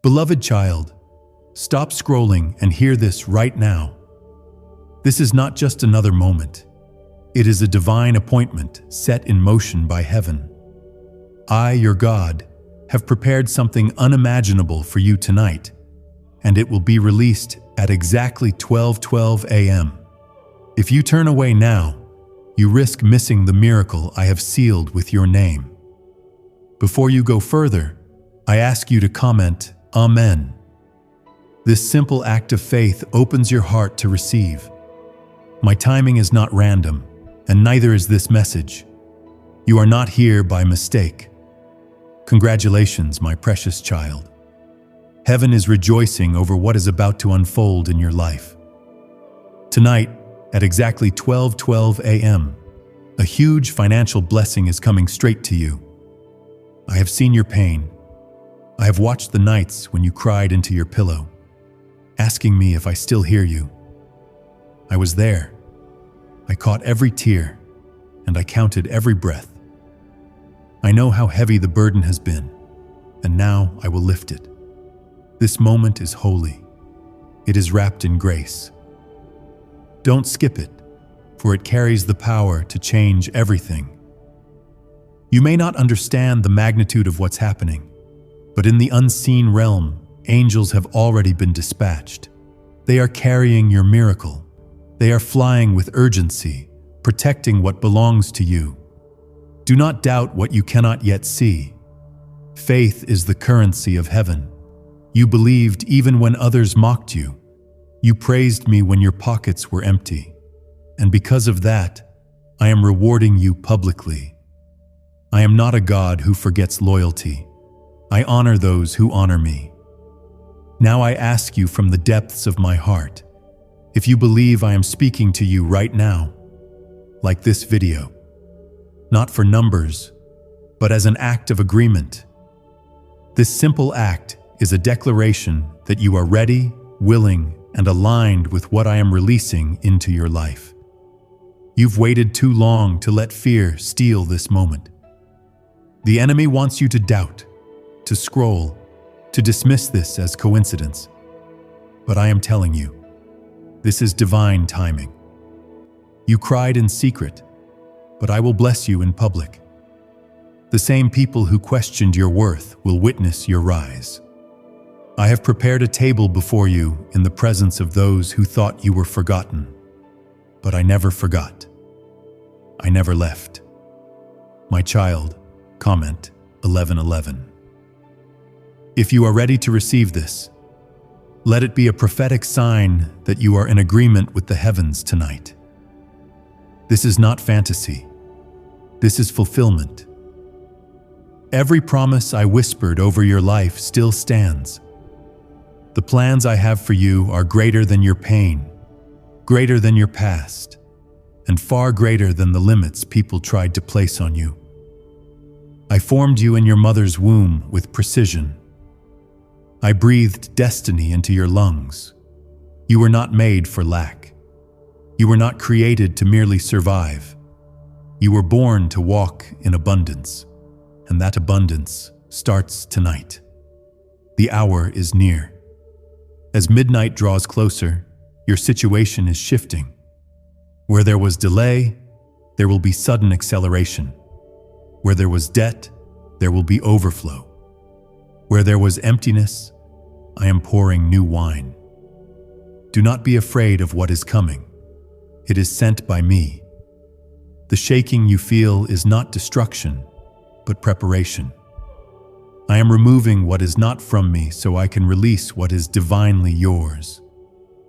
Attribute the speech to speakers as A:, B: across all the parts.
A: Beloved child, stop scrolling and hear this right now. This is not just another moment. It is a divine appointment set in motion by heaven. I, your God, have prepared something unimaginable for you tonight, and it will be released at exactly 12:12 a.m. If you turn away now, you risk missing the miracle I have sealed with your name. Before you go further, I ask you to comment, Amen. This simple act of faith opens your heart to receive. My timing is not random, and neither is this message. You are not here by mistake. Congratulations, my precious child. Heaven is rejoicing over what is about to unfold in your life. Tonight, at exactly 12:12 a.m., a huge financial blessing is coming straight to you. I have seen your pain. I have watched the nights when you cried into your pillow, asking me if I still hear you. I was there. I caught every tear, and I counted every breath. I know how heavy the burden has been, and now I will lift it. This moment is holy. It is wrapped in grace. Don't skip it, for it carries the power to change everything. You may not understand the magnitude of what's happening, but in the unseen realm, angels have already been dispatched. They are carrying your miracle. They are flying with urgency, protecting what belongs to you. Do not doubt what you cannot yet see. Faith is the currency of heaven. You believed even when others mocked you. You praised me when your pockets were empty. And because of that, I am rewarding you publicly. I am not a God who forgets loyalty. I honor those who honor me. Now I ask you from the depths of my heart, if you believe I am speaking to you right now, like this video, not for numbers, but as an act of agreement. This simple act is a declaration that you are ready, willing, and aligned with what I am releasing into your life. You've waited too long to let fear steal this moment. The enemy wants you to doubt, to scroll, to dismiss this as coincidence. But I am telling you, this is divine timing. You cried in secret, but I will bless you in public. The same people who questioned your worth will witness your rise. I have prepared a table before you in the presence of those who thought you were forgotten. But I never forgot. I never left. My child, comment 11:11. If you are ready to receive this, let it be a prophetic sign that you are in agreement with the heavens tonight. This is not fantasy. This is fulfillment. Every promise I whispered over your life still stands. The plans I have for you are greater than your pain, greater than your past, and far greater than the limits people tried to place on you. I formed you in your mother's womb with precision. I breathed destiny into your lungs. You were not made for lack. You were not created to merely survive. You were born to walk in abundance, and that abundance starts tonight. The hour is near. As midnight draws closer, your situation is shifting. Where there was delay, there will be sudden acceleration. Where there was debt, there will be overflow. Where there was emptiness, I am pouring new wine. Do not be afraid of what is coming. It is sent by me. The shaking you feel is not destruction, but preparation. I am removing what is not from me so I can release what is divinely yours.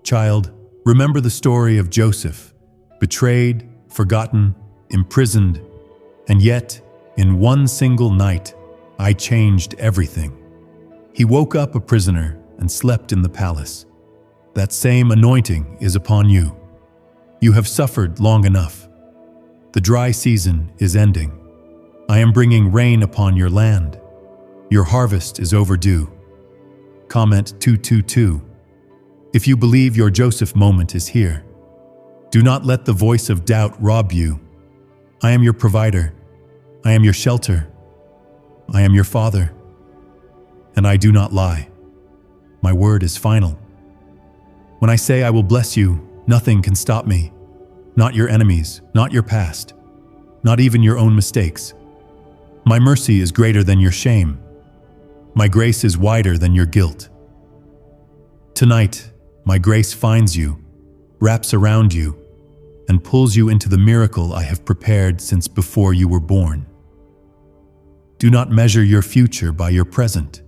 A: Child, remember the story of Joseph, betrayed, forgotten, imprisoned, and yet, in one single night, I changed everything. He woke up a prisoner and slept in the palace. That same anointing is upon you. You have suffered long enough. The dry season is ending. I am bringing rain upon your land. Your harvest is overdue. Comment 222. If you believe your Joseph moment is here, do not let the voice of doubt rob you. I am your provider. I am your shelter. I am your father. And I do not lie. My word is final. When I say I will bless you, nothing can stop me. Not your enemies, not your past, not even your own mistakes. My mercy is greater than your shame. My grace is wider than your guilt. Tonight, my grace finds you, wraps around you, and pulls you into the miracle I have prepared since before you were born. Do not measure your future by your present.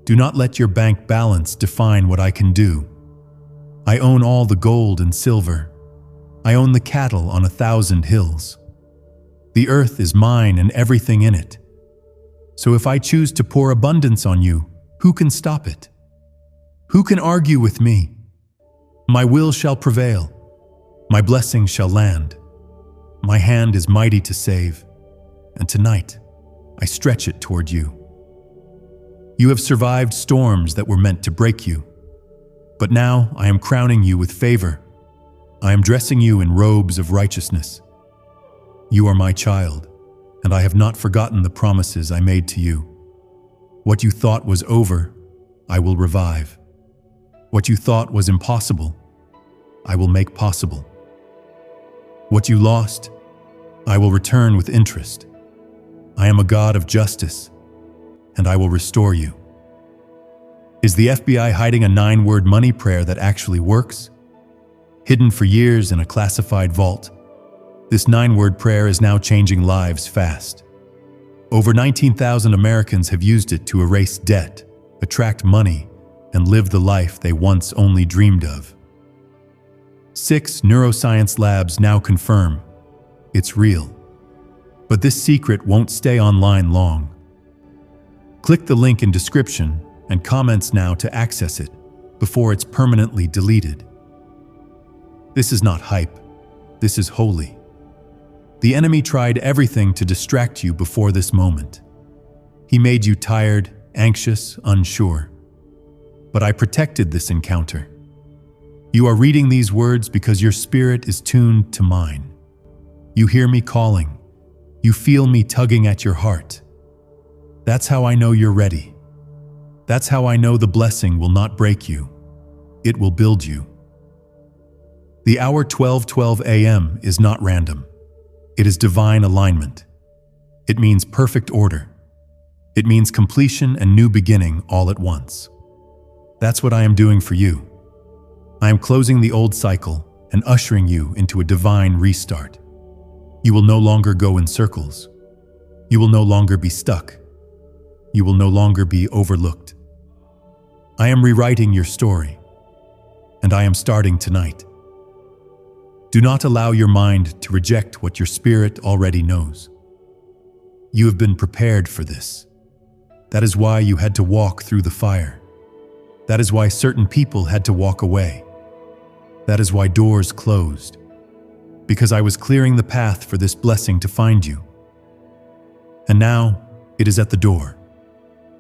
A: Do not let your bank balance define what I can do. I own all the gold and silver. I own the cattle on 1,000 hills. The earth is mine and everything in it. So if I choose to pour abundance on you, who can stop it? Who can argue with me? My will shall prevail. My blessing shall land. My hand is mighty to save, and tonight I stretch it toward you. You have survived storms that were meant to break you, but now I am crowning you with favor. I am dressing you in robes of righteousness. You are my child, and I have not forgotten the promises I made to you. What you thought was over, I will revive. What you thought was impossible, I will make possible. What you lost, I will return with interest. I am a God of justice, and I will restore you. Is the FBI hiding a 9-word money prayer that actually works? Hidden for years in a classified vault, this 9-word prayer is now changing lives fast. Over 19,000 Americans have used it to erase debt, attract money, and live the life they once only dreamed of. 6 neuroscience labs now confirm it's real. But this secret won't stay online long. Click the link in description and comments now to access it before it's permanently deleted. This is not hype. This is holy. The enemy tried everything to distract you before this moment. He made you tired, anxious, unsure. But I protected this encounter. You are reading these words because your spirit is tuned to mine. You hear me calling. You feel me tugging at your heart. That's how I know you're ready. That's how I know the blessing will not break you. It will build you. The hour 12:12 a.m. is not random. It is divine alignment. It means perfect order. It means completion and new beginning all at once. That's what I am doing for you. I am closing the old cycle and ushering you into a divine restart. You will no longer go in circles. You will no longer be stuck. You will no longer be overlooked. I am rewriting your story, and I am starting tonight. Do not allow your mind to reject what your spirit already knows. You have been prepared for this. That is why you had to walk through the fire. That is why certain people had to walk away. That is why doors closed. Because I was clearing the path for this blessing to find you. And now it is at the door.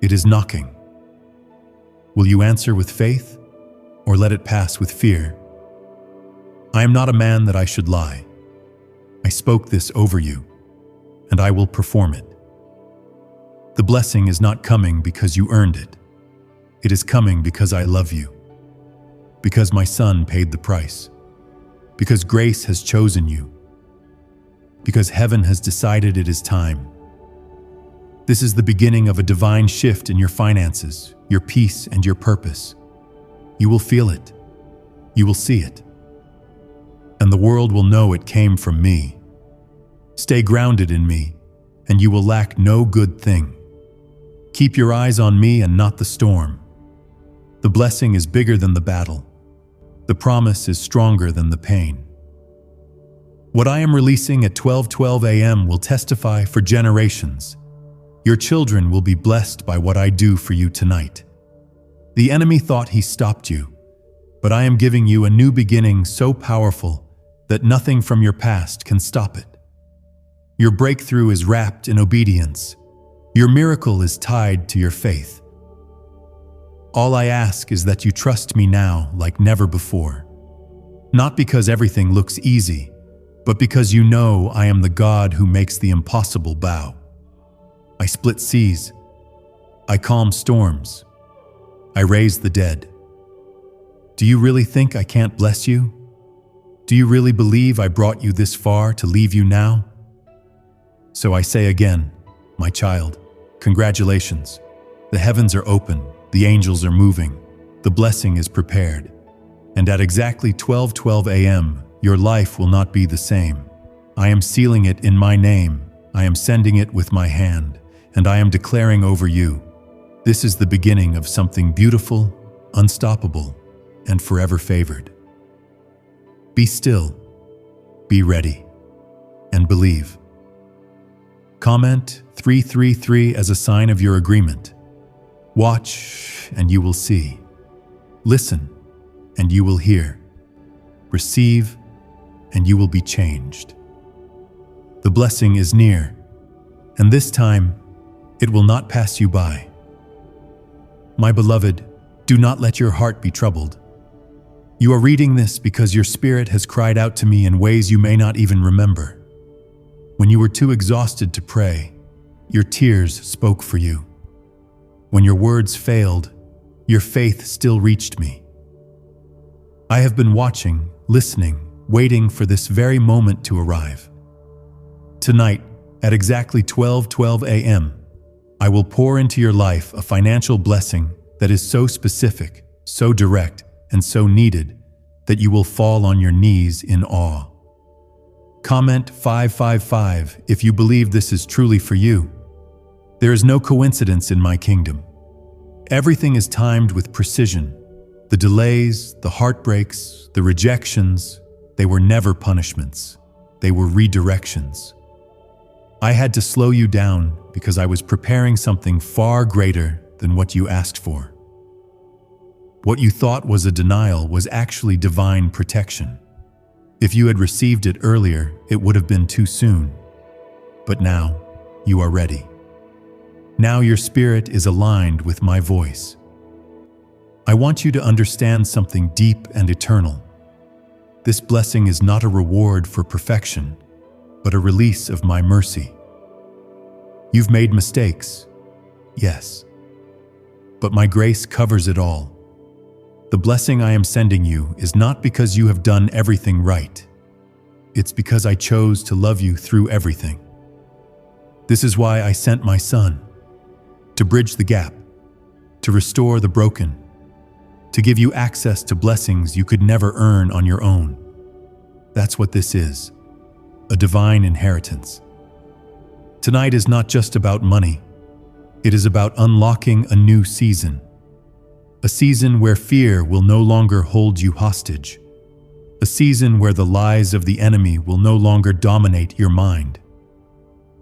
A: It is knocking. Will you answer with faith or let it pass with fear? I am not a man that I should lie. I spoke this over you, and I will perform it. The blessing is not coming because you earned it. It is coming because I love you. Because my son paid the price. Because grace has chosen you. Because heaven has decided it is time. This is the beginning of a divine shift in your finances, your peace, and your purpose. You will feel it. You will see it. And the world will know it came from me. Stay grounded in me, and you will lack no good thing. Keep your eyes on me and not the storm. The blessing is bigger than the battle. The promise is stronger than the pain. What I am releasing at 12:12 a.m. will testify for generations. Your children will be blessed by what I do for you tonight. The enemy thought he stopped you, but I am giving you a new beginning so powerful that nothing from your past can stop it. Your breakthrough is wrapped in obedience. Your miracle is tied to your faith. All I ask is that you trust me now like never before. Not because everything looks easy, but because you know I am the God who makes the impossible bow. I split seas. I calm storms. I raise the dead. Do you really think I can't bless you? Do you really believe I brought you this far to leave you now? So I say again, my child, congratulations. The heavens are open, the angels are moving, the blessing is prepared. And at exactly 12:12 a.m., your life will not be the same. I am sealing it in my name, I am sending it with my hand, and I am declaring over you, this is the beginning of something beautiful, unstoppable, and forever favored. Be still, be ready, and believe. Comment 333 as a sign of your agreement. Watch, and you will see. Listen, and you will hear. Receive, and you will be changed. The blessing is near, and this time, it will not pass you by. My beloved, do not let your heart be troubled. You are reading this because your spirit has cried out to me in ways you may not even remember. When you were too exhausted to pray, your tears spoke for you. When your words failed, your faith still reached me. I have been watching, listening, waiting for this very moment to arrive. Tonight, at exactly 12:12 a.m., I will pour into your life a financial blessing that is so specific, so direct, and so needed that you will fall on your knees in awe. Comment 555 if you believe this is truly for you. There is no coincidence in my kingdom. Everything is timed with precision. The delays, the heartbreaks, the rejections, they were never punishments. They were redirections. I had to slow you down because I was preparing something far greater than what you asked for. What you thought was a denial was actually divine protection. If you had received it earlier, it would have been too soon. But now, you are ready. Now your spirit is aligned with my voice. I want you to understand something deep and eternal. This blessing is not a reward for perfection, but a release of my mercy. You've made mistakes, yes, but my grace covers it all. The blessing I am sending you is not because you have done everything right. It's because I chose to love you through everything. This is why I sent my Son, to bridge the gap, to restore the broken, to give you access to blessings you could never earn on your own. That's what this is, a divine inheritance. Tonight is not just about money. It is about unlocking a new season. A season where fear will no longer hold you hostage. A season where the lies of the enemy will no longer dominate your mind.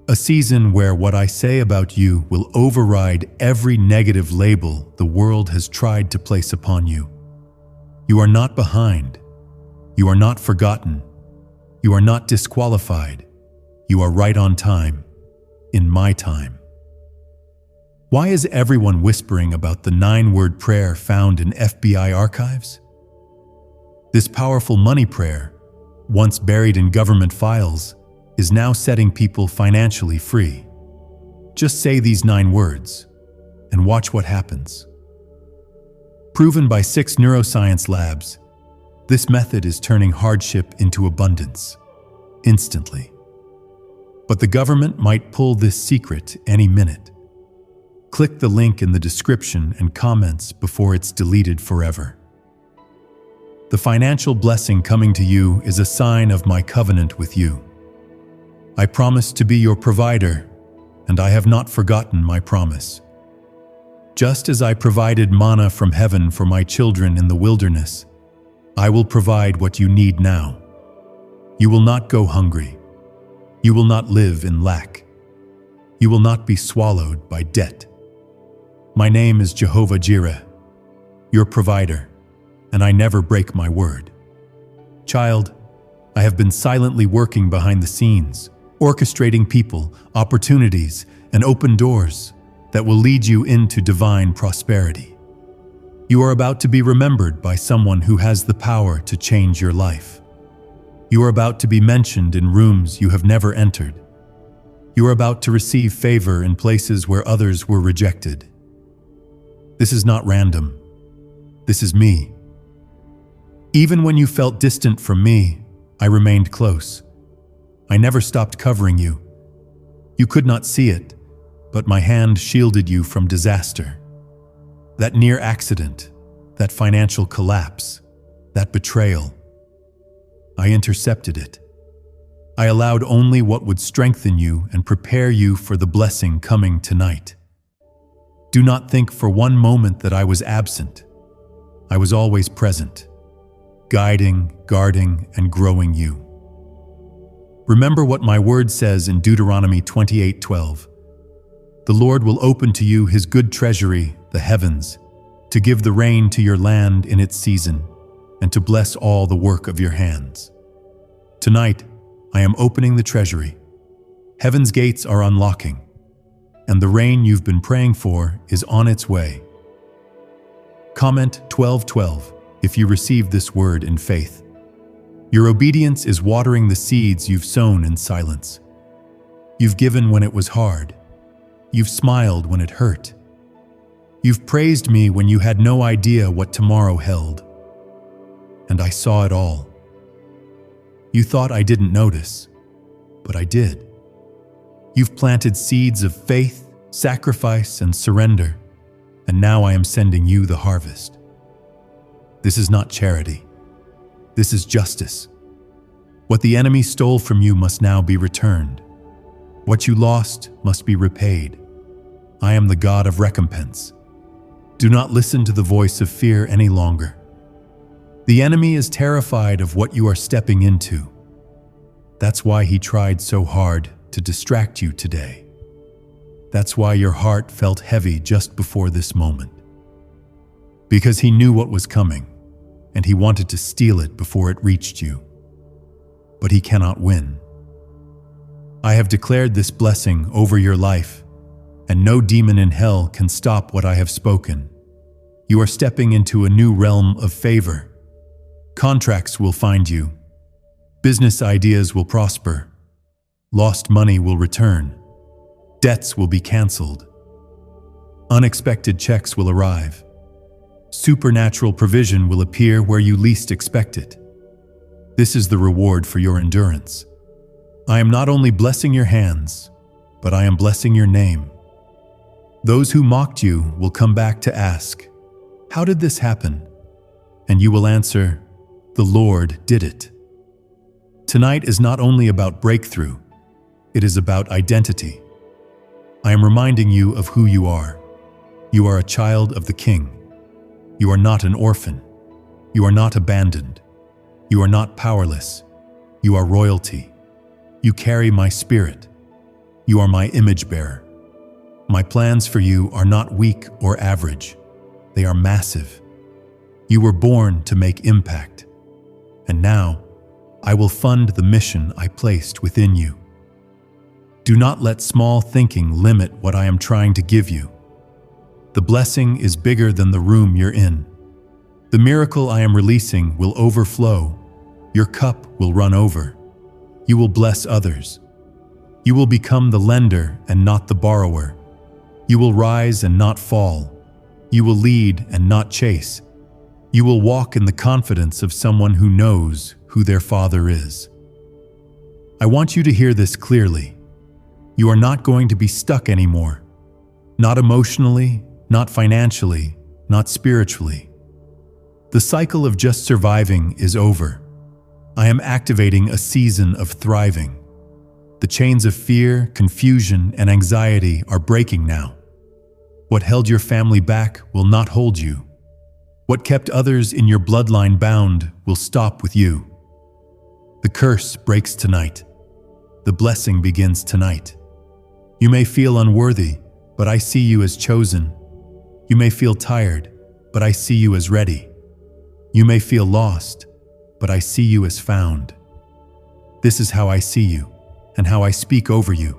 A: A season where what I say about you will override every negative label the world has tried to place upon you. You are not behind. You are not forgotten. You are not disqualified. You are right on time, in my time. Why is everyone whispering about the 9-word prayer found in FBI archives? This powerful money prayer, once buried in government files, is now setting people financially free. Just say these 9 words, and watch what happens. Proven by 6 neuroscience labs, this method is turning hardship into abundance, instantly. But the government might pull this secret any minute. Click the link in the description and comments before it's deleted forever. The financial blessing coming to you is a sign of my covenant with you. I promise to be your provider, and I have not forgotten my promise. Just as I provided manna from heaven for my children in the wilderness, I will provide what you need now. You will not go hungry. You will not live in lack. You will not be swallowed by debt. My name is Jehovah Jireh, your provider, and I never break my word. Child, I have been silently working behind the scenes, orchestrating people, opportunities, and open doors that will lead you into divine prosperity. You are about to be remembered by someone who has the power to change your life. You are about to be mentioned in rooms you have never entered. You are about to receive favor in places where others were rejected. This is not random. This is me. Even when you felt distant from me, I remained close. I never stopped covering you. You could not see it, but my hand shielded you from disaster. That near accident, that financial collapse, that betrayal. I intercepted it. I allowed only what would strengthen you and prepare you for the blessing coming tonight. Do not think for one moment that I was absent. I was always present, guiding, guarding, and growing you. Remember what my word says in Deuteronomy 28:12. The Lord will open to you his good treasury, the heavens, to give the rain to your land in its season, and to bless all the work of your hands. Tonight, I am opening the treasury. Heaven's gates are unlocking, and the rain you've been praying for is on its way. Comment 12:12 if you receive this word in faith. Your obedience is watering the seeds you've sown in silence. You've given when it was hard. You've smiled when it hurt. You've praised me when you had no idea what tomorrow held. And I saw it all. You thought I didn't notice, but I did. You've planted seeds of faith, sacrifice, and surrender, and now I am sending you the harvest. This is not charity. This is justice. What the enemy stole from you must now be returned. What you lost must be repaid. I am the God of recompense. Do not listen to the voice of fear any longer. The enemy is terrified of what you are stepping into. That's why he tried so hard to distract you today. That's why your heart felt heavy just before this moment. Because he knew what was coming, and he wanted to steal it before it reached you. But he cannot win. I have declared this blessing over your life, and no demon in hell can stop what I have spoken. You are stepping into a new realm of favor. Contracts will find you. Business ideas will prosper. Lost money will return. Debts will be canceled. Unexpected checks will arrive. Supernatural provision will appear where you least expect it. This is the reward for your endurance. I am not only blessing your hands, but I am blessing your name. Those who mocked you will come back to ask, "How did this happen?" And you will answer, "The Lord did it." Tonight is not only about breakthrough, it is about identity. I am reminding you of who you are. You are a child of the King. You are not an orphan. You are not abandoned. You are not powerless. You are royalty. You carry my spirit. You are my image bearer. My plans for you are not weak or average. They are massive. You were born to make impact. And now, I will fund the mission I placed within you. Do not let small thinking limit what I am trying to give you. The blessing is bigger than the room you're in. The miracle I am releasing will overflow. Your cup will run over. You will bless others. You will become the lender and not the borrower. You will rise and not fall. You will lead and not chase. You will walk in the confidence of someone who knows who their Father is. I want you to hear this clearly. You are not going to be stuck anymore. Not emotionally, not financially, not spiritually. The cycle of just surviving is over. I am activating a season of thriving. The chains of fear, confusion, and anxiety are breaking now. What held your family back will not hold you. What kept others in your bloodline bound will stop with you. The curse breaks tonight. The blessing begins tonight. You may feel unworthy, but I see you as chosen. You may feel tired, but I see you as ready. You may feel lost, but I see you as found. This is how I see you, and how I speak over you,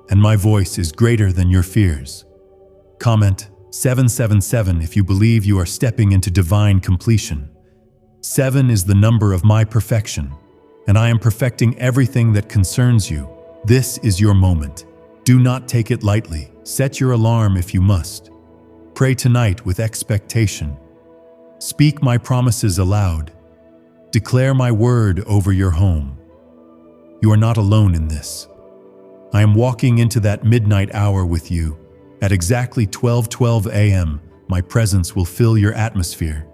A: and my voice is greater than your fears. Comment 777 if you believe you are stepping into divine completion. 7 is the number of my perfection, and I am perfecting everything that concerns you. This is your moment. Do not take it lightly. Set your alarm if you must. Pray tonight with expectation. Speak my promises aloud. Declare my word over your home. You are not alone in this. I am walking into that midnight hour with you. At exactly 12:12 a.m., my presence will fill your atmosphere.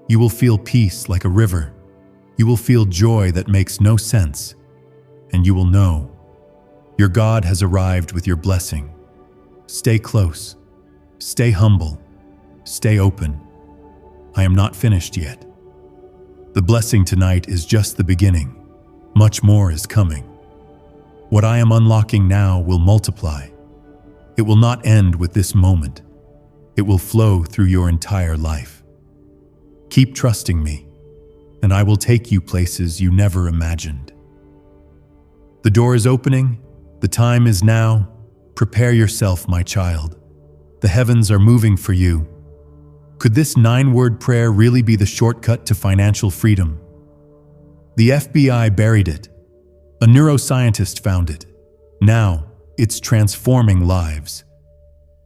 A: You will feel peace like a river. You will feel joy that makes no sense. And you will know your God has arrived with your blessing. Stay close. Stay humble. Stay open. I am not finished yet. The blessing tonight is just the beginning. Much more is coming. What I am unlocking now will multiply. It will not end with this moment. It will flow through your entire life. Keep trusting me, and I will take you places you never imagined. The door is opening. The time is now. Prepare yourself, my child. The heavens are moving for you. Could this 9-word prayer really be the shortcut to financial freedom? The FBI buried it. A neuroscientist found it. Now, it's transforming lives.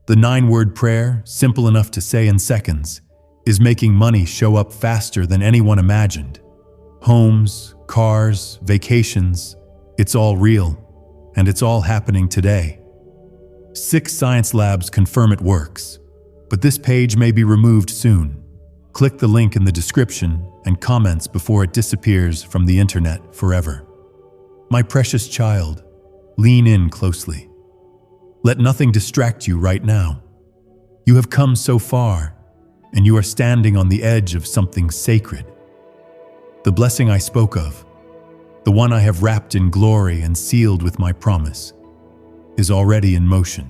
A: The 9-word prayer, simple enough to say in seconds, is making money show up faster than anyone imagined. Homes, cars, vacations, it's all real, and it's all happening today. 6 science labs confirm it works, but this page may be removed soon. Click the link in the description and comments before it disappears from the internet forever. My precious child, lean in closely. Let nothing distract you right now. You have come so far, and you are standing on the edge of something sacred. The blessing I spoke of, the one I have wrapped in glory and sealed with my promise, is already in motion.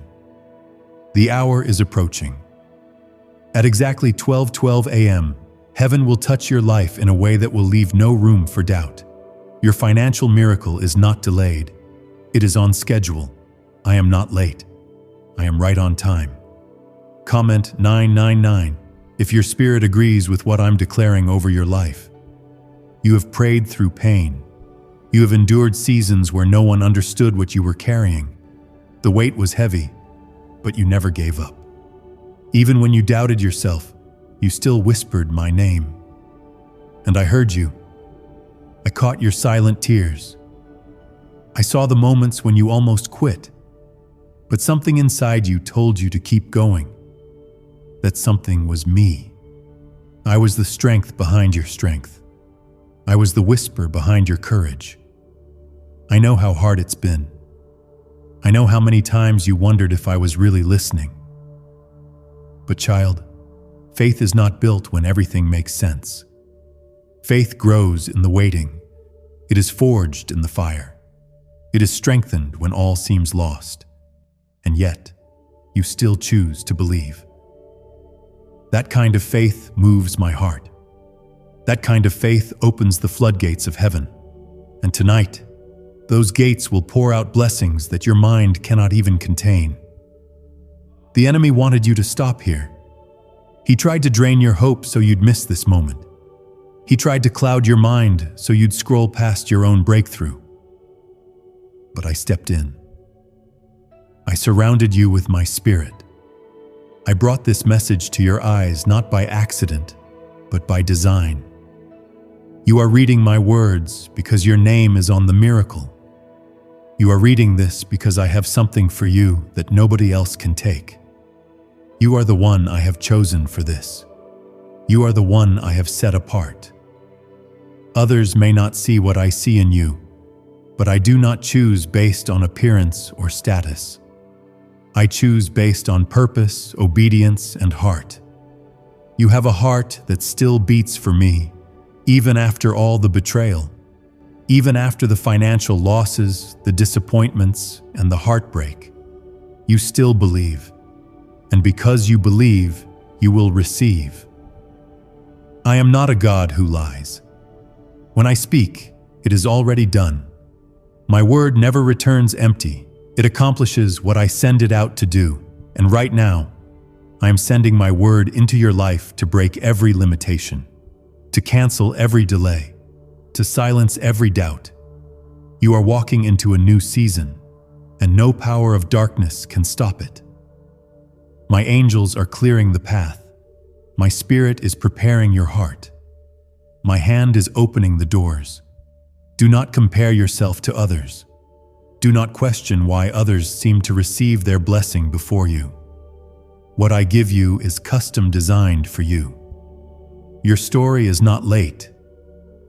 A: The hour is approaching. At exactly 12:12 a.m., heaven will touch your life in a way that will leave no room for doubt. Your financial miracle is not delayed. It is on schedule. I am not late. I am right on time. Comment 999 if your spirit agrees with what I'm declaring over your life. You have prayed through pain. You have endured seasons where no one understood what you were carrying. The weight was heavy, but you never gave up. Even when you doubted yourself, you still whispered my name. And I heard you. I caught your silent tears. I saw the moments when you almost quit, but something inside you told you to keep going. That something was me. I was the strength behind your strength. I was the whisper behind your courage. I know how hard it's been. I know how many times you wondered if I was really listening. But child, faith is not built when everything makes sense. Faith grows in the waiting. It is forged in the fire. It is strengthened when all seems lost. And yet, you still choose to believe. That kind of faith moves my heart. That kind of faith opens the floodgates of heaven. And tonight, those gates will pour out blessings that your mind cannot even contain. The enemy wanted you to stop here. He tried to drain your hope so you'd miss this moment. He tried to cloud your mind so you'd scroll past your own breakthrough. But I stepped in. I surrounded you with my spirit. I brought this message to your eyes not by accident, but by design. You are reading my words because your name is on the miracle. You are reading this because I have something for you that nobody else can take. You are the one I have chosen for this. You are the one I have set apart. Others may not see what I see in you, but I do not choose based on appearance or status. I choose based on purpose, obedience, and heart. You have a heart that still beats for me, even after all the betrayal, even after the financial losses, the disappointments, and the heartbreak. You still believe, and because you believe, you will receive. I am not a God who lies. When I speak, it is already done. My word never returns empty. It accomplishes what I send it out to do, and right now, I am sending my word into your life to break every limitation, to cancel every delay, to silence every doubt. You are walking into a new season, and no power of darkness can stop it. My angels are clearing the path. My spirit is preparing your heart. My hand is opening the doors. Do not compare yourself to others. Do not question why others seem to receive their blessing before you. What I give you is custom designed for you. Your story is not late.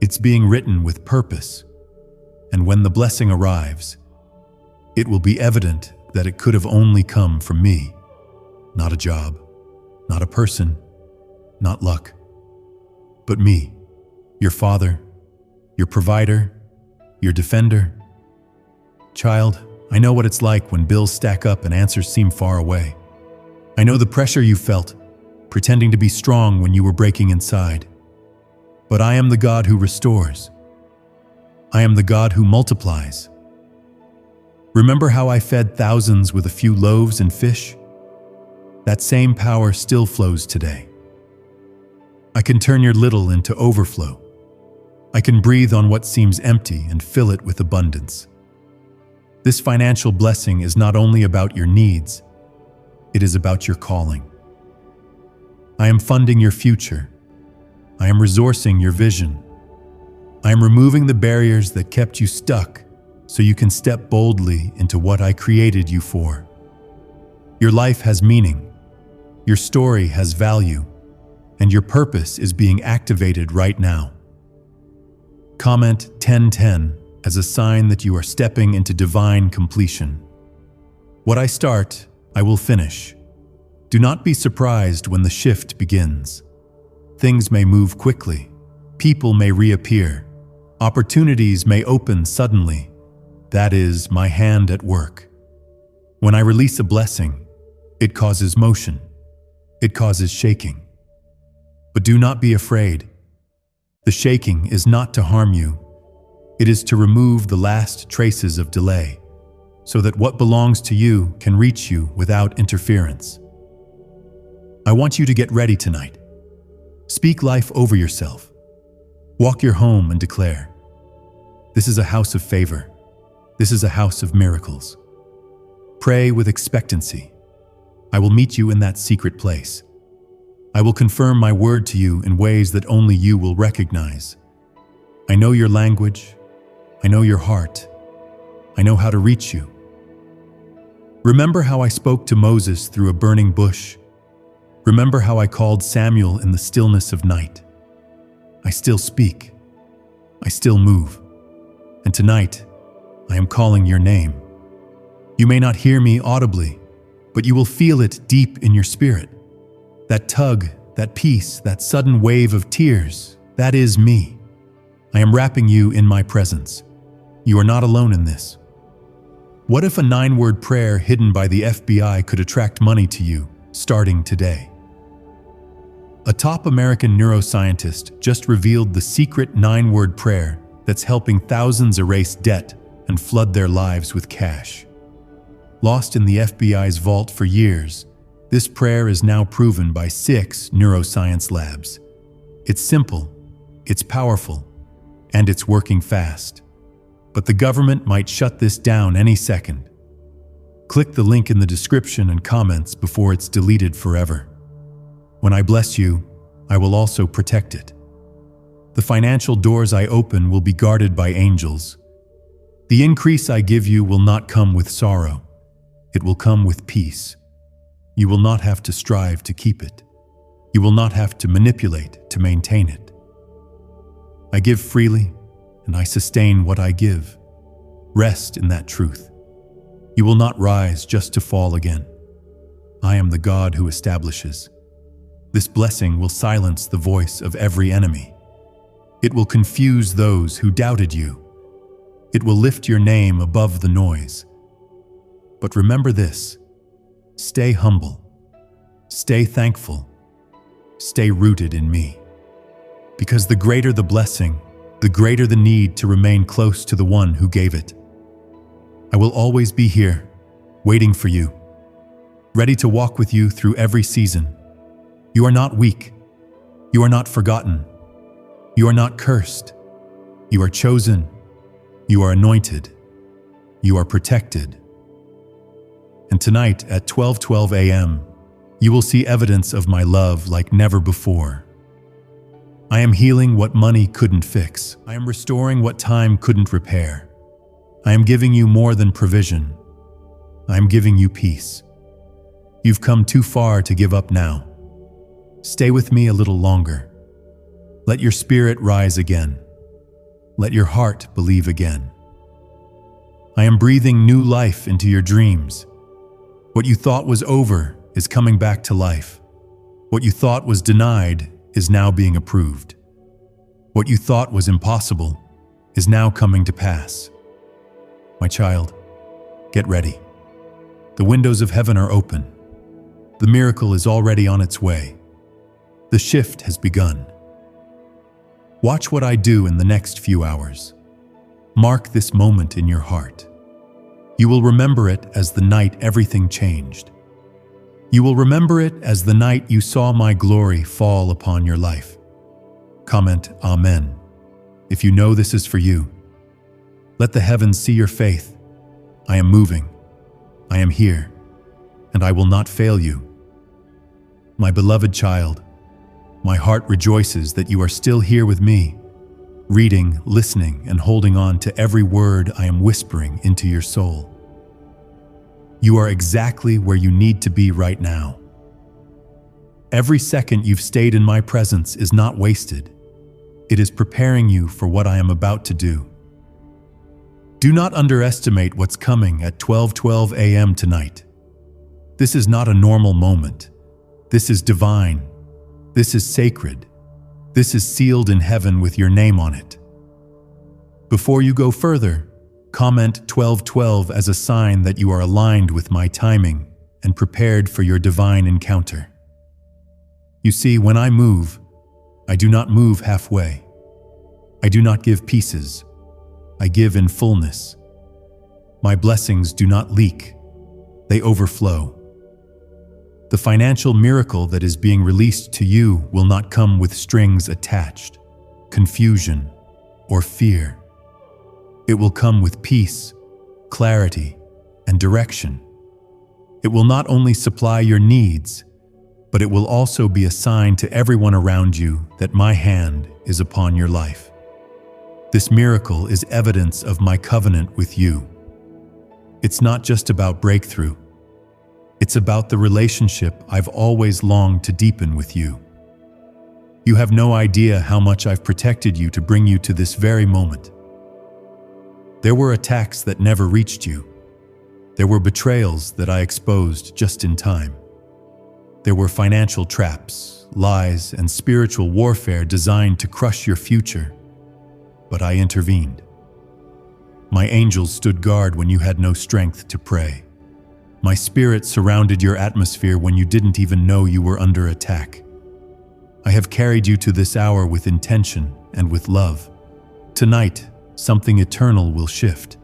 A: It's being written with purpose. And when the blessing arrives, it will be evident that it could have only come from me. Not a job, not a person, not luck, but me, your father, your provider, your defender. Child, I know what it's like when bills stack up and answers seem far away. I know the pressure you felt, pretending to be strong when you were breaking inside. But I am the God who restores. I am the God who multiplies. Remember how I fed thousands with a few loaves and fish? That same power still flows today. I can turn your little into overflow. I can breathe on what seems empty and fill it with abundance. This financial blessing is not only about your needs, it is about your calling. I am funding your future. I am resourcing your vision. I am removing the barriers that kept you stuck so you can step boldly into what I created you for. Your life has meaning. Your story has value. And your purpose is being activated right now. Comment 1010 as a sign that you are stepping into divine completion. What I start, I will finish. Do not be surprised when the shift begins. Things may move quickly. People may reappear. Opportunities may open suddenly. That is my hand at work. When I release a blessing, it causes motion. It causes shaking. But do not be afraid. The shaking is not to harm you. It is to remove the last traces of delay, so that what belongs to you can reach you without interference. I want you to get ready tonight. Speak life over yourself. Walk your home and declare, "This is a house of favor. This is a house of miracles." Pray with expectancy. I will meet you in that secret place. I will confirm my word to you in ways that only you will recognize. I know your language. I know your heart. I know how to reach you. Remember how I spoke to Moses through a burning bush? Remember how I called Samuel in the stillness of night? I still speak. I still move. And tonight, I am calling your name. You may not hear me audibly, but you will feel it deep in your spirit. That tug, that peace, that sudden wave of tears, that is me. I am wrapping you in my presence. You are not alone in this. What if a 9-word prayer hidden by the FBI could attract money to you, starting today? A top American neuroscientist just revealed the secret 9-word prayer that's helping thousands erase debt and flood their lives with cash. Lost in the FBI's vault for years, this prayer is now proven by 6 neuroscience labs. It's simple, it's powerful, and it's working fast. But the government might shut this down any second. Click the link in the description and comments before it's deleted forever. When I bless you, I will also protect it. The financial doors I open will be guarded by angels. The increase I give you will not come with sorrow. It will come with peace. You will not have to strive to keep it. You will not have to manipulate to maintain it. I give freely, and I sustain what I give. Rest in that truth. You will not rise just to fall again. I am the God who establishes. This blessing will silence the voice of every enemy. It will confuse those who doubted you. It will lift your name above the noise. But remember this: stay humble, stay thankful, stay rooted in me. Because the greater the blessing, the greater the need to remain close to the one who gave it. I will always be here, waiting for you, ready to walk with you through every season. You are not weak. You are not forgotten. You are not cursed. You are chosen. You are anointed. You are protected. And tonight at 12:12 a.m., You will see evidence of my love like never before. I am healing what money couldn't fix. I am restoring what time couldn't repair. I am giving you more than provision. I am giving you peace. You've come too far to give up now. Stay with me a little longer. Let your spirit rise again. Let your heart believe again. I am breathing new life into your dreams. What you thought was over is coming back to life. What you thought was denied is now being approved. What you thought was impossible is now coming to pass. My child, get ready. The windows of heaven are open. The miracle is already on its way. The shift has begun. Watch what I do in the next few hours. Mark this moment in your heart. You will remember it as the night everything changed. You will remember it as the night you saw my glory fall upon your life. Comment Amen if you know this is for you. Let the heavens see your faith. I am moving. I am here, and I will not fail you. My beloved child, my heart rejoices that you are still here with me, reading, listening, and holding on to every word I am whispering into your soul. You are exactly where you need to be right now. Every second you've stayed in my presence is not wasted. It is preparing you for what I am about to do. Do not underestimate what's coming at 12:12 a.m. tonight. This is not a normal moment. This is divine. This is sacred. This is sealed in heaven with your name on it. Before you go further, comment 12:12 as a sign that you are aligned with my timing and prepared for your divine encounter. You see, when I move, I do not move halfway. I do not give pieces. I give in fullness. My blessings do not leak. They overflow. The financial miracle that is being released to you will not come with strings attached, confusion, or fear. It will come with peace, clarity, and direction. It will not only supply your needs, but it will also be a sign to everyone around you that my hand is upon your life. This miracle is evidence of my covenant with you. It's not just about breakthrough. It's about the relationship I've always longed to deepen with you. You have no idea how much I've protected you to bring you to this very moment. There were attacks that never reached you. There were betrayals that I exposed just in time. There were financial traps, lies, and spiritual warfare designed to crush your future. But I intervened. My angels stood guard when you had no strength to pray. My spirit surrounded your atmosphere when you didn't even know you were under attack. I have carried you to this hour with intention and with love. Tonight, something eternal will shift.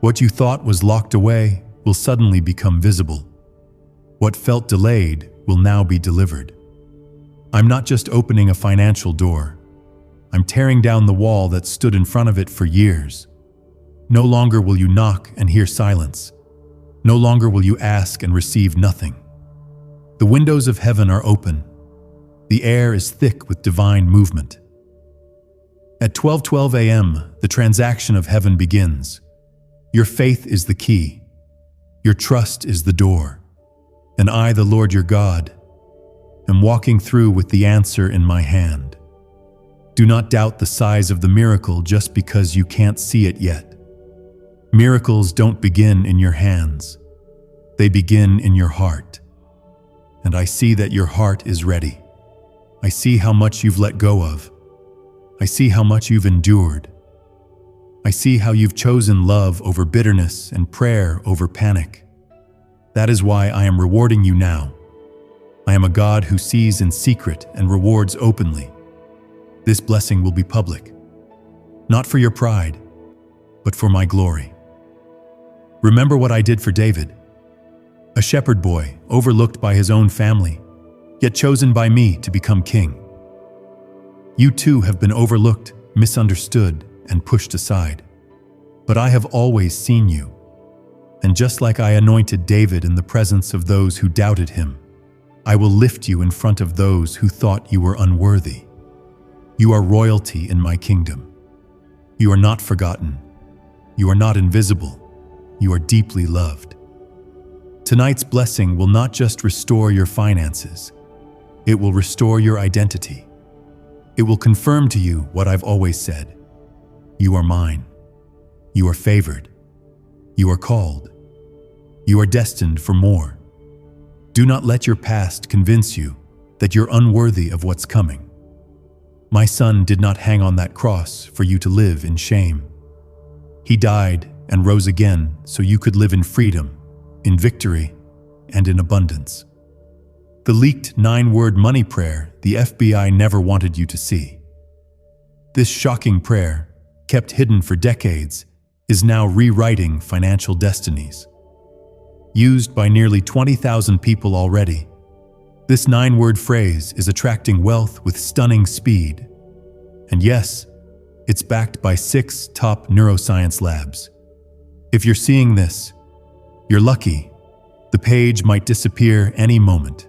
A: What you thought was locked away will suddenly become visible. What felt delayed will now be delivered. I'm not just opening a financial door. I'm tearing down the wall that stood in front of it for years. No longer will you knock and hear silence. No longer will you ask and receive nothing. The windows of heaven are open. The air is thick with divine movement. At 12:12 a.m., the transaction of heaven begins. Your faith is the key. Your trust is the door. And I, the Lord your God, am walking through with the answer in my hand. Do not doubt the size of the miracle just because you can't see it yet. Miracles don't begin in your hands. They begin in your heart. And I see that your heart is ready. I see how much you've let go of. I see how much you've endured. I see how you've chosen love over bitterness and prayer over panic. That is why I am rewarding you now. I am a God who sees in secret and rewards openly. This blessing will be public, not for your pride, but for my glory. Remember what I did for David, a shepherd boy overlooked by his own family, yet chosen by me to become king. You too have been overlooked, misunderstood, and pushed aside. But I have always seen you. And just like I anointed David in the presence of those who doubted him, I will lift you in front of those who thought you were unworthy. You are royalty in my kingdom. You are not forgotten. You are not invisible. You are deeply loved. Tonight's blessing will not just restore your finances. It will restore your identity. It will confirm to you what I've always said. You are mine. You are favored. You are called. You are destined for more. Do not let your past convince you that you're unworthy of what's coming. My son did not hang on that cross for you to live in shame. He died and rose again so you could live in freedom, in victory, and in abundance. The leaked 9-word money prayer the FBI never wanted you to see. This shocking prayer, kept hidden for decades, is now rewriting financial destinies. Used by nearly 20,000 people already, this 9-word phrase is attracting wealth with stunning speed. And yes, it's backed by 6 top neuroscience labs. If you're seeing this, you're lucky. The page might disappear any moment.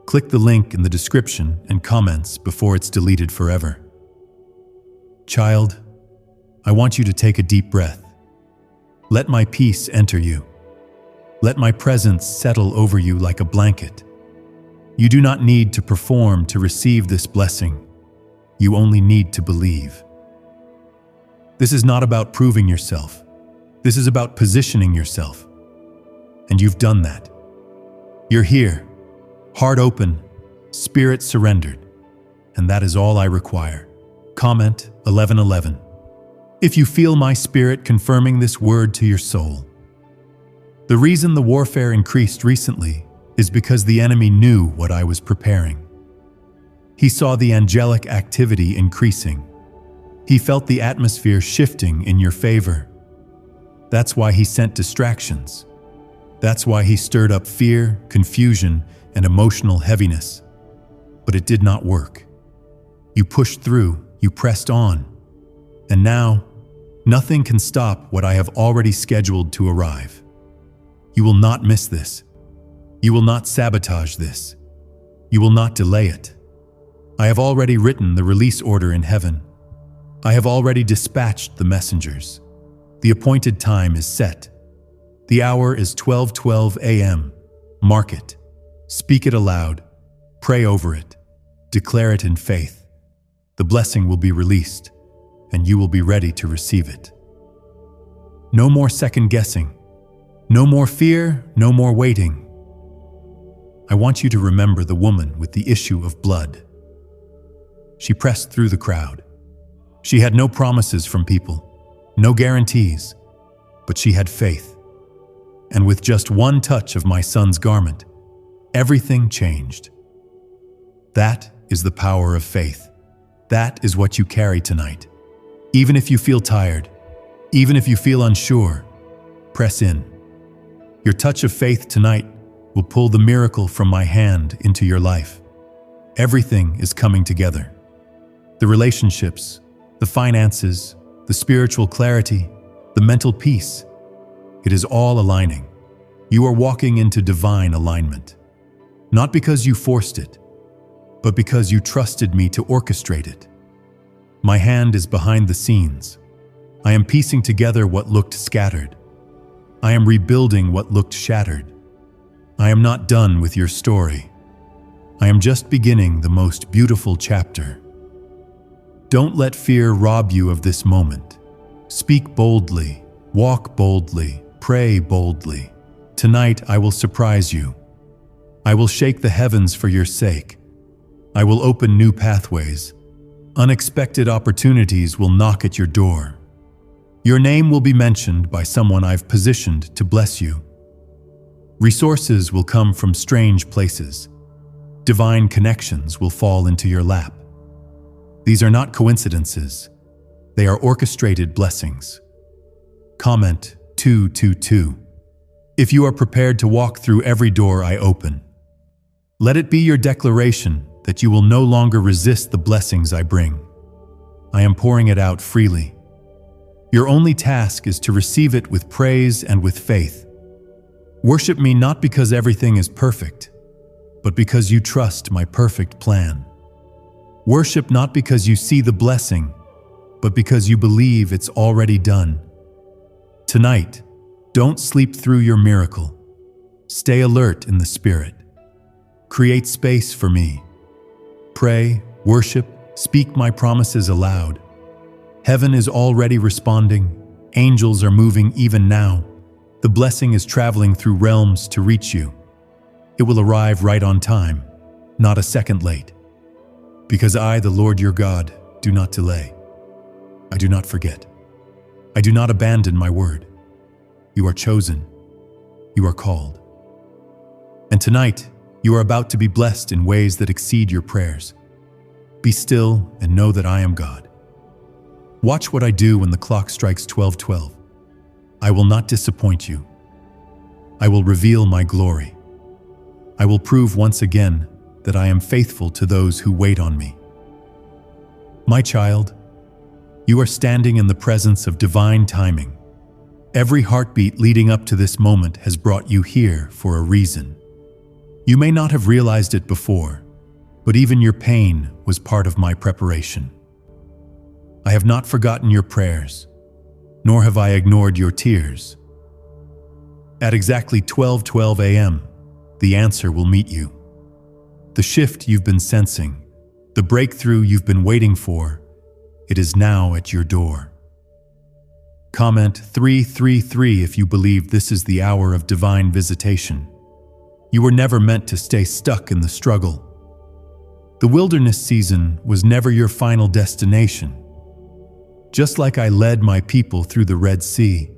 A: Click the link in the description and comments before it's deleted forever. Child, I want you to take a deep breath. Let my peace enter you. Let my presence settle over you like a blanket. You do not need to perform to receive this blessing. You only need to believe. This is not about proving yourself. This is about positioning yourself. And you've done that. You're here, heart open, spirit surrendered. And that is all I require. Comment 1111. If you feel my spirit confirming this word to your soul. The reason the warfare increased recently is because the enemy knew what I was preparing. He saw the angelic activity increasing. He felt the atmosphere shifting in your favor. That's why he sent distractions. That's why he stirred up fear, confusion, and emotional heaviness. But it did not work. You pushed through, you pressed on. And now, nothing can stop what I have already scheduled to arrive. You will not miss this. You will not sabotage this. You will not delay it. I have already written the release order in heaven. I have already dispatched the messengers. The appointed time is set. The hour is 12:12 a.m. Mark it. Speak it aloud. Pray over it. Declare it in faith. The blessing will be released, and you will be ready to receive it. No more second guessing. No more fear, no more waiting. I want you to remember the woman with the issue of blood. She pressed through the crowd. She had no promises from people, no guarantees, but she had faith. And with just one touch of my son's garment, everything changed. That is the power of faith. That is what you carry tonight. Even if you feel tired, even if you feel unsure, press in. Your touch of faith tonight will pull the miracle from my hand into your life. Everything is coming together. The relationships, the finances, the spiritual clarity, the mental peace. It is all aligning. You are walking into divine alignment. Not because you forced it, but because you trusted me to orchestrate it. My hand is behind the scenes. I am piecing together what looked scattered. I am rebuilding what looked shattered. I am not done with your story. I am just beginning the most beautiful chapter. Don't let fear rob you of this moment. Speak boldly, walk boldly, pray boldly. Tonight I will surprise you. I will shake the heavens for your sake. I will open new pathways. Unexpected opportunities will knock at your door. Your name will be mentioned by someone I've positioned to bless you. Resources will come from strange places. Divine connections will fall into your lap. These are not coincidences. They are orchestrated blessings. Comment 222. If you are prepared to walk through every door I open, let it be your declaration that you will no longer resist the blessings I bring. I am pouring it out freely. Your only task is to receive it with praise and with faith. Worship me not because everything is perfect, but because you trust my perfect plan. Worship not because you see the blessing, but because you believe it's already done. Tonight, don't sleep through your miracle. Stay alert in the Spirit. Create space for me. Pray, worship, speak my promises aloud. Heaven is already responding. Angels are moving even now. The blessing is traveling through realms to reach you. It will arrive right on time, not a second late. Because I, the Lord your God, do not delay. I do not forget. I do not abandon my word. You are chosen. You are called. And tonight, you are about to be blessed in ways that exceed your prayers. Be still and know that I am God. Watch what I do when the clock strikes 12:12. I will not disappoint you. I will reveal my glory. I will prove once again that I am faithful to those who wait on me. My child, you are standing in the presence of divine timing. Every heartbeat leading up to this moment has brought you here for a reason. You may not have realized it before, but even your pain was part of my preparation. I have not forgotten your prayers, nor have I ignored your tears. At exactly 12:12 a.m., the answer will meet you. The shift you've been sensing, the breakthrough you've been waiting for, it is now at your door. Comment 333 if you believe this is the hour of divine visitation. You were never meant to stay stuck in the struggle. The wilderness season was never your final destination. Just like I led my people through the Red Sea,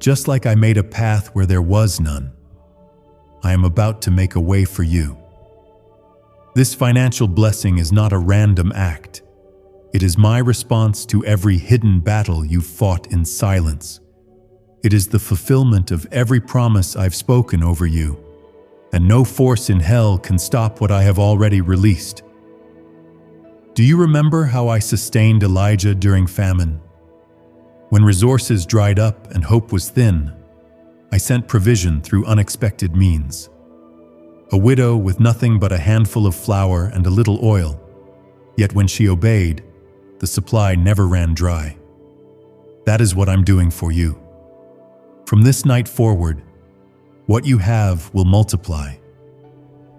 A: just like I made a path where there was none, I am about to make a way for you. This financial blessing is not a random act. It is my response to every hidden battle you've fought in silence. It is the fulfillment of every promise I've spoken over you, and no force in hell can stop what I have already released. Do you remember how I sustained Elijah during famine? When resources dried up and hope was thin, I sent provision through unexpected means. A widow with nothing but a handful of flour and a little oil, yet when she obeyed, the supply never ran dry. That is what I'm doing for you. From this night forward, what you have will multiply.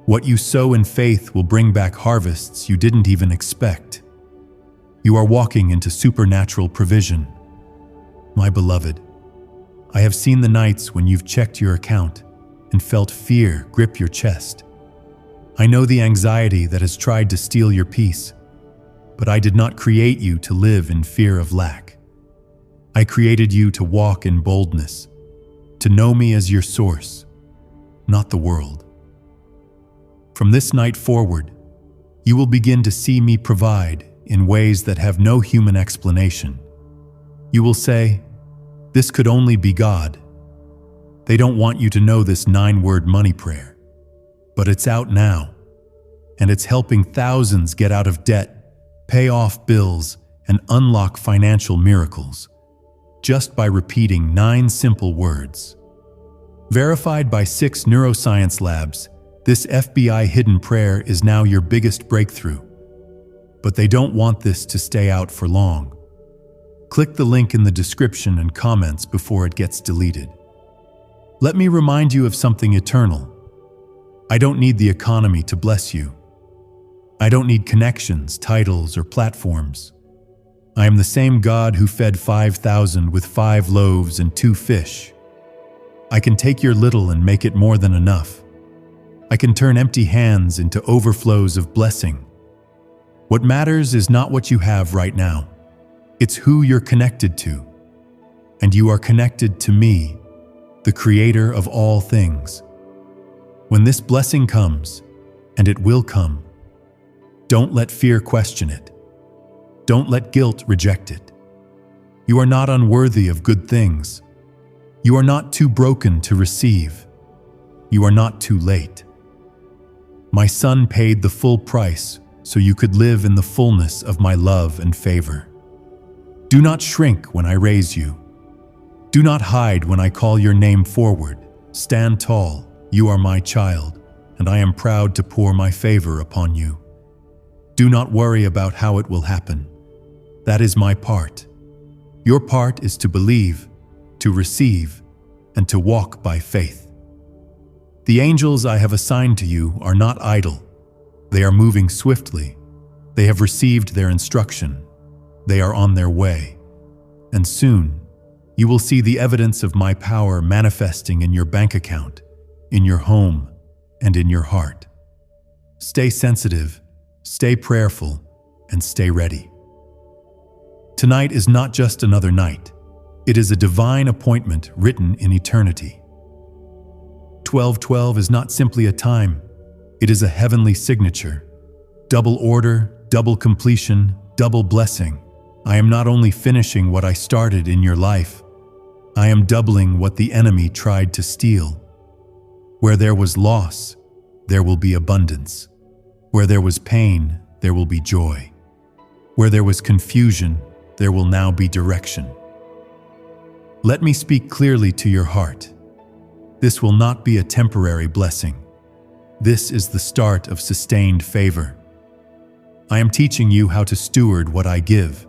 A: What you sow in faith will bring back harvests you didn't even expect. You are walking into supernatural provision. My beloved, I have seen the nights when you've checked your account and felt fear grip your chest. I know the anxiety that has tried to steal your peace, but I did not create you to live in fear of lack. I created you to walk in boldness, to know me as your source, not the world. From this night forward, you will begin to see me provide in ways that have no human explanation. You will say, "This could only be God." They don't want you to know this 9-word money prayer, but it's out now, and it's helping thousands get out of debt, pay off bills, and unlock financial miracles, just by repeating 9 simple words. Verified by 6 neuroscience labs, this FBI hidden prayer is now your biggest breakthrough. But they don't want this to stay out for long. Click the link in the description and comments before it gets deleted. Let me remind you of something eternal. I don't need the economy to bless you. I don't need connections, titles, or platforms. I am the same God who fed 5,000 with 5 loaves and 2 fish. I can take your little and make it more than enough. I can turn empty hands into overflows of blessing. What matters is not what you have right now. It's who you're connected to. And you are connected to me, the Creator of all things. When this blessing comes, and it will come, don't let fear question it. Don't let guilt reject it. You are not unworthy of good things. You are not too broken to receive. You are not too late. My Son paid the full price so you could live in the fullness of my love and favor. Do not shrink when I raise you. Do not hide when I call your name forward. Stand tall. You are my child. and I am proud to pour my favor upon you. Do not worry about how it will happen. That is my part. Your part is to believe, to receive, and to walk by faith. The angels I have assigned to you are not idle. They are moving swiftly. They have received their instruction. They are on their way. And soon, you will see the evidence of my power manifesting in your bank account, in your home, and in your heart. Stay sensitive, stay prayerful, and stay ready. Tonight is not just another night. It is a divine appointment written in eternity. 12:12 is not simply a time. It is a heavenly signature. Double order, double completion, double blessing. I am not only finishing what I started in your life, I am doubling what the enemy tried to steal. Where there was loss, there will be abundance. Where there was pain, there will be joy. Where there was confusion, there will now be direction. Let me speak clearly to your heart. This will not be a temporary blessing. This is the start of sustained favor. I am teaching you how to steward what I give.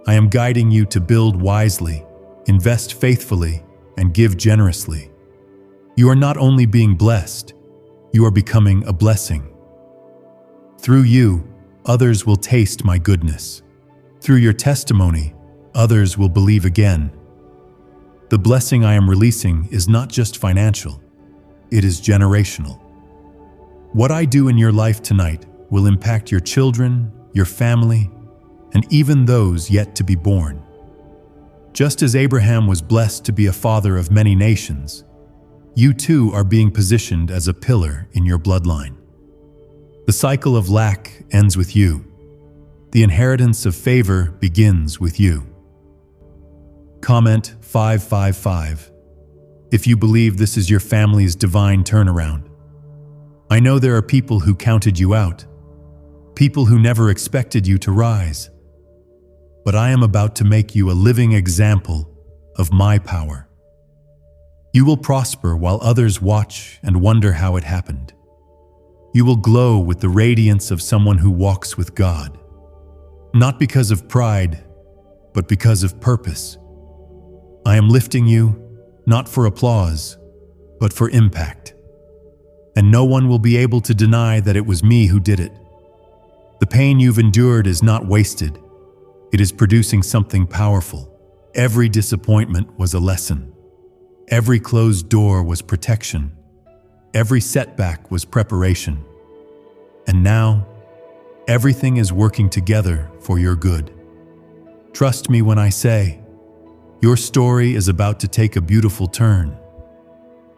A: I am guiding you to build wisely, invest faithfully, and give generously. You are not only being blessed, you are becoming a blessing. Through you, others will taste my goodness. Through your testimony, others will believe again. The blessing I am releasing is not just financial, it is generational. What I do in your life tonight will impact your children, your family, and even those yet to be born. Just as Abraham was blessed to be a father of many nations, you too are being positioned as a pillar in your bloodline. The cycle of lack ends with you. The inheritance of favor begins with you. Comment 555 if you believe this is your family's divine turnaround. I know there are people who counted you out, people who never expected you to rise. But I am about to make you a living example of my power. You will prosper while others watch and wonder how it happened. You will glow with the radiance of someone who walks with God, not because of pride, but because of purpose. I am lifting you, not for applause, but for impact. And no one will be able to deny that it was me who did it. The pain you've endured is not wasted. It is producing something powerful. Every disappointment was a lesson. Every closed door was protection. Every setback was preparation. And now, everything is working together for your good. Trust me when I say, your story is about to take a beautiful turn.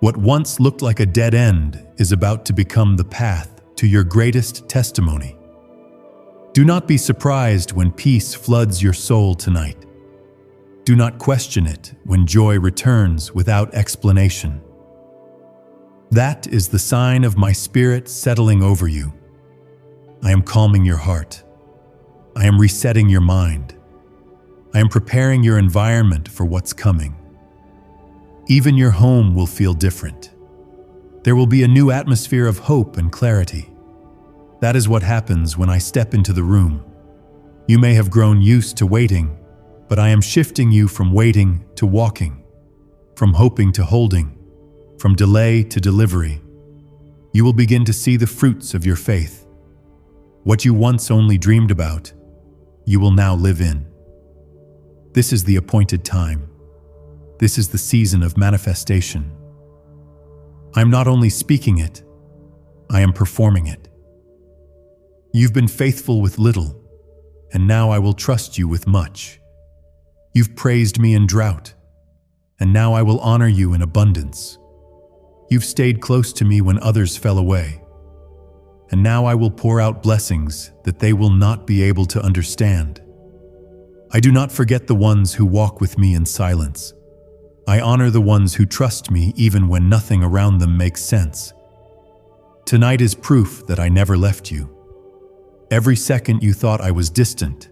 A: What once looked like a dead end is about to become the path to your greatest testimony. Do not be surprised when peace floods your soul tonight. Do not question it when joy returns without explanation. That is the sign of my Spirit settling over you. I am calming your heart. I am resetting your mind. I am preparing your environment for what's coming. Even your home will feel different. There will be a new atmosphere of hope and clarity. That is what happens when I step into the room. You may have grown used to waiting, but I am shifting you from waiting to walking, from hoping to holding, from delay to delivery. You will begin to see the fruits of your faith. What you once only dreamed about, you will now live in. This is the appointed time. This is the season of manifestation. I'm not only speaking it, I am performing it. You've been faithful with little, and now I will trust you with much. You've praised me in drought, and now I will honor you in abundance. You've stayed close to me when others fell away, and now I will pour out blessings that they will not be able to understand. I do not forget the ones who walk with me in silence. I honor the ones who trust me even when nothing around them makes sense. Tonight is proof that I never left you. Every second you thought I was distant,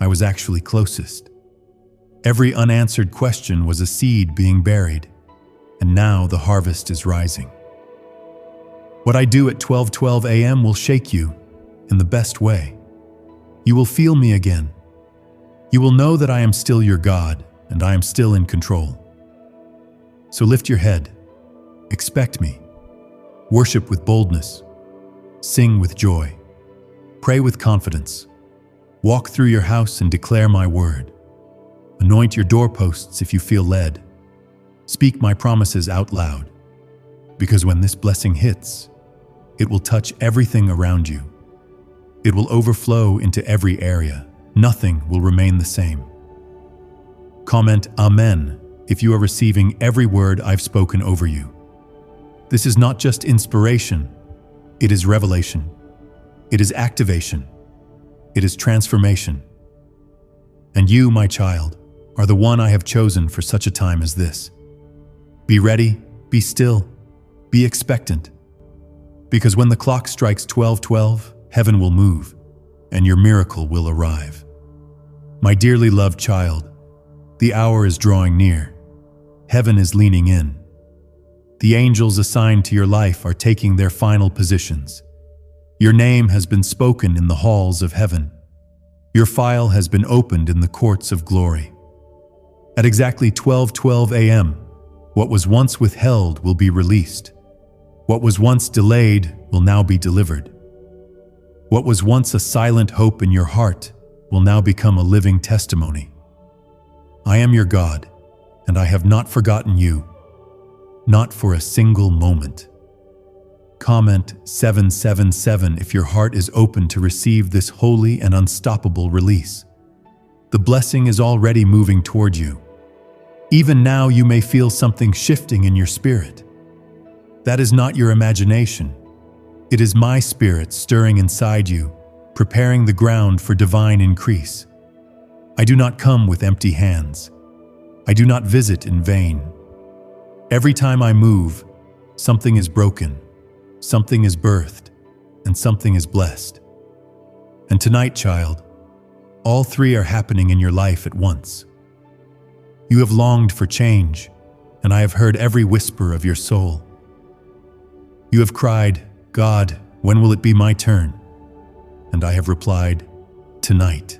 A: I was actually closest. Every unanswered question was a seed being buried, and now the harvest is rising. What I do at 12:12 a.m. will shake you in the best way. You will feel me again. You will know that I am still your God and I am still in control. So lift your head, expect me, worship with boldness, sing with joy, pray with confidence, walk through your house and declare my word. Anoint your doorposts if you feel led. Speak my promises out loud, because when this blessing hits, it will touch everything around you. It will overflow into every area. Nothing will remain the same. Comment Amen if you are receiving every word I've spoken over you. This is not just inspiration, it is revelation. It is activation. It is transformation. And you, my child, are the one I have chosen for such a time as this. Be ready, be still, be expectant. Because when the clock strikes 12:12, heaven will move, and your miracle will arrive. My dearly loved child, the hour is drawing near. Heaven is leaning in. The angels assigned to your life are taking their final positions. Your name has been spoken in the halls of heaven. Your file has been opened in the courts of glory. At exactly 12:12 a.m., what was once withheld will be released. What was once delayed will now be delivered. What was once a silent hope in your heart will now become a living testimony. I am your God, and I have not forgotten you, not for a single moment. Comment 777 if your heart is open to receive this holy and unstoppable release. The blessing is already moving toward you. Even now you may feel something shifting in your spirit. That is not your imagination. It is my spirit stirring inside you, preparing the ground for divine increase. I do not come with empty hands. I do not visit in vain. Every time I move, something is broken, something is birthed, and something is blessed. And tonight, child, all three are happening in your life at once. You have longed for change, and I have heard every whisper of your soul. You have cried, God, when will it be my turn? And I have replied, tonight.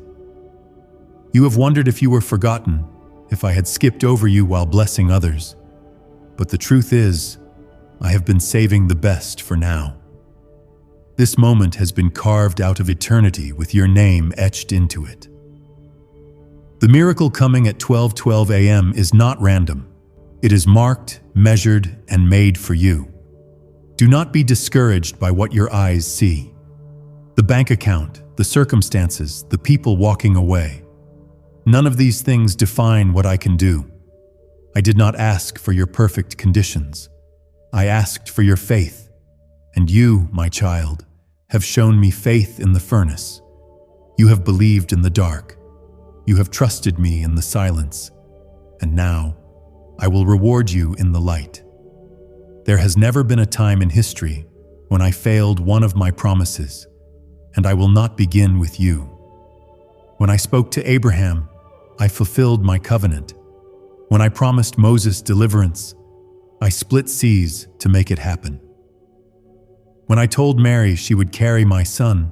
A: You have wondered if you were forgotten, if I had skipped over you while blessing others. But the truth is, I have been saving the best for now. This moment has been carved out of eternity with your name etched into it. The miracle coming at 12:12 a.m. is not random. It is marked, measured, and made for you. Do not be discouraged by what your eyes see. The bank account, the circumstances, the people walking away. None of these things define what I can do. I did not ask for your perfect conditions. I asked for your faith. And you, my child, have shown me faith in the furnace. You have believed in the dark. You have trusted me in the silence. And now, I will reward you in the light. There has never been a time in history when I failed one of my promises, and I will not begin with you. When I spoke to Abraham, I fulfilled my covenant. When I promised Moses deliverance, I split seas to make it happen. When I told Mary she would carry my son,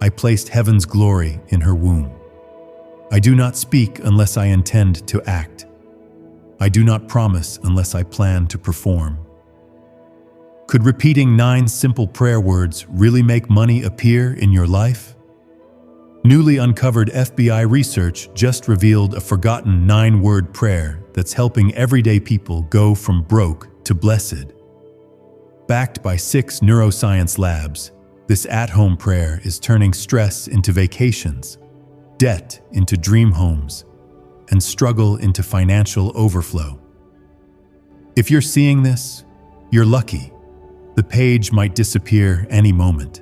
A: I placed heaven's glory in her womb. I do not speak unless I intend to act. I do not promise unless I plan to perform. Could repeating 9 simple prayer words really make money appear in your life? Newly uncovered FBI research just revealed a forgotten 9-word prayer that's helping everyday people go from broke to blessed. Backed by 6 neuroscience labs, this at-home prayer is turning stress into vacations, debt into dream homes, and struggle into financial overflow. If you're seeing this, you're lucky. The page might disappear any moment.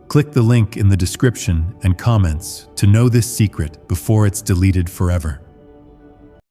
A: Click the link in the description and comments to know this secret before it's deleted forever.